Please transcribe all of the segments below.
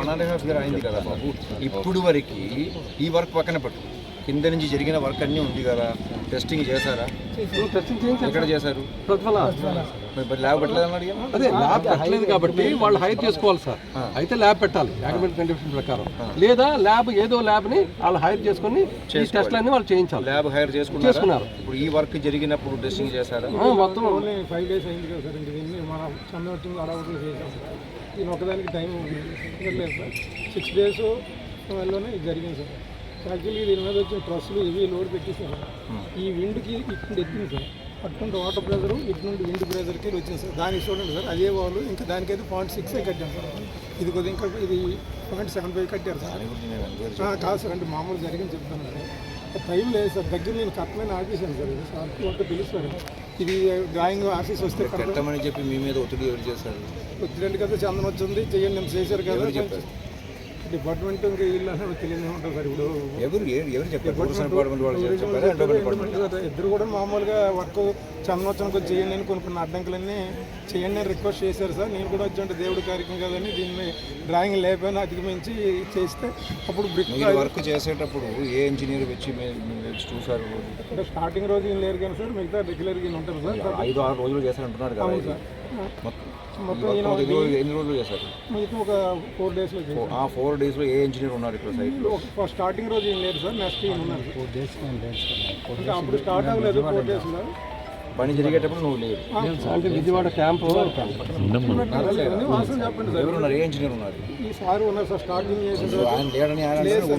1.5 year అయింది కదా బాబు. ఇప్పుడు వరకు ఈ వర్క్ పక్కన పెట్టు, కింద నుంచి జరిగిన వర్క్ అన్నీ ఉంది కదా, టెస్టింగ్ చేశారా? ఎక్కడ చేశారు? ల్యాబ్ పెట్టలేదని అడిగాను. అదే ల్యాబ్ పెట్టలేదు కాబట్టి వాళ్ళు హైర్ చేసుకోవాలి సార్. అయితే ల్యాబ్ పెట్టాలి యాక్మెంట్ కండిషన్ ప్రకారం, లేదా ల్యాబ్ ఏదో ల్యాబ్ని వాళ్ళు హైర్ చేసుకుని ఈ టెస్ట్లన్నీ వాళ్ళు చేయించాలి. ల్యాబ్ హైర్ చేసుకున్నారు. ఇప్పుడు ఈ వర్క్ జరిగినప్పుడు టెస్టింగ్ చేశారా? మొత్తం 5 days అయింది కదా సార్. దీన్ని మనం చంద్రవచ్చి అడవులు చేసాం. దీని ఒకదానికి టైం లేదు సార్. 6 days వల్లనే ఇది జరిగింది సార్. యాక్చువల్లీ దీని మీద వచ్చిన ట్రస్సులు ఇవి లోడ్ పెట్టేసారు. ఈ విండ్కి ఇక్కడ ఎత్తింది సార్. అటువంటి వాటర్ ప్రెజరు ఇటు నుండి విండ్ ప్రెజర్కి వచ్చింది సార్. దానికి చూడండి సార్, అదే వాళ్ళు ఇంకా దానికైతే 0.6 కట్టాం సార్. ఇది కొద్దిగా ఇంకా ఇది 0.75 కట్టారు సార్. కాదు సార్, అంటే మామూలు జరిగింది చెప్తాను సార్. టైం లేదు సార్. దగ్గర నేను కరెక్ట్మైన ఆఫీసాను సార్. సార్ అంటే పిలుస్తారు. ఇది డ్రాయింగ్ ఆఫీస్ వస్తే కట్టమని చెప్పి మీ మీద ఒత్తిడి ఎవరు చేశారు? ఒత్తిడి కదా, చందనం వచ్చింది చెయ్యండి నేను చేశారు కదా. డిపార్ట్మెంట్ ఇంకా వీళ్ళు అసలు తెలియదు ఉంటుంది సార్. ఇప్పుడు ఇద్దరు కూడా మామూలుగా వర్క్ చందనోత్సవం చేయండి అని కొన్ని అడ్డంకులన్నీ చేయండి అని రిక్వెస్ట్ చేశారు సార్. నేను కూడా వచ్చి దేవుడి కార్యక్రమం కదని దీన్ని డ్రాయింగ్ లేకపోయినా అధిగమించి చేస్తే అప్పుడు బ్రిక్ వర్క్ చేసేటప్పుడు ఏ ఇంజనీర్ వచ్చి చూసారు? అంటే స్టార్టింగ్ రోజు ఈయన లేరు కానీ సార్, మిగతా రెగ్యులర్ ఈయన ఉంటారు సార్. 5-6 రోజులు చేశారంటున్నారు కదా. మొత్తం ఎన్ని రోజులు చేశారు? మిగతా ఒక 4 daysలో. 4 daysలో ఏ ఇంజనీర్ ఉన్నారు ఇక్కడ సైట్లో? స్టార్టింగ్ రోజు ఈయన లేరు సార్, నెక్స్ట్ ఈయన ఉన్నారు. 4 days ఇంకా అప్పుడు స్టార్ట్ అవ్వలేదు. 4 daysలో పని జరిగేటప్పుడు నువ్వు లేదు. అంటే విజయవాడ క్యాంపు చెప్పండి సార్. ఎవరున్నారు? ఏ ఇంజనీర్ ఉన్నారు? ఈ సార్ ఉన్నారు సార్. స్టార్టింగ్ చేసిన ఆయన లేడని లేరు సార్.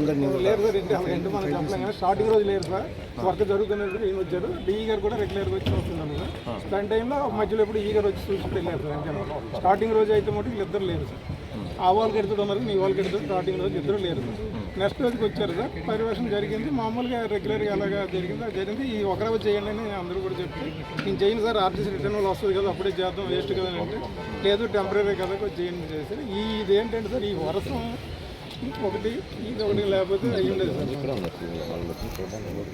రెండు మనం చెప్పలేం కానీ స్టార్టింగ్ రోజు లేరు సార్. వర్క్ జరుగుతున్నప్పుడు ఈయన వచ్చారు. డిఈ గారు కూడా రెగ్యులర్గా వచ్చి వస్తున్నాను సార్. దాని టైంలో మధ్యలో ఎప్పుడు ఈ గారు వచ్చి చూసుకుంటూ వెళ్ళారు సార్. అంతే స్టార్టింగ్ రోజు అయితే మటు వీళ్ళిద్దరు లేరు సార్. ఆ వాళ్ళకి ఎడుతూ ఉన్నారు, నీ వాళ్ళకి ఎడుతూ స్టార్టింగ్ రోజు ఇద్దరు లేరు సార్. నెక్స్ట్ రోజుకి వచ్చారు సార్. పర్యవేక్షణ జరిగింది మామూలుగా రెగ్యులర్గా ఎలాగా జరిగింది అది జరిగింది. ఈ ఒక రోజు చేయండి అని అందరూ కూడా చెప్పి నేను చేయను సార్, ఆర్టీసీ రిటర్న్ వాళ్ళు వస్తుంది కదా అప్పుడే చేద్దాం, వేస్ట్ కదా అంటే లేదు టెంపరీ కదా చేయండి చేశారు. ఇదేంటంటే సార్, ఈ వర్షం ఒకటి ఇది ఒకటి లేకపోతే అయ్యి ఉండేది సార్.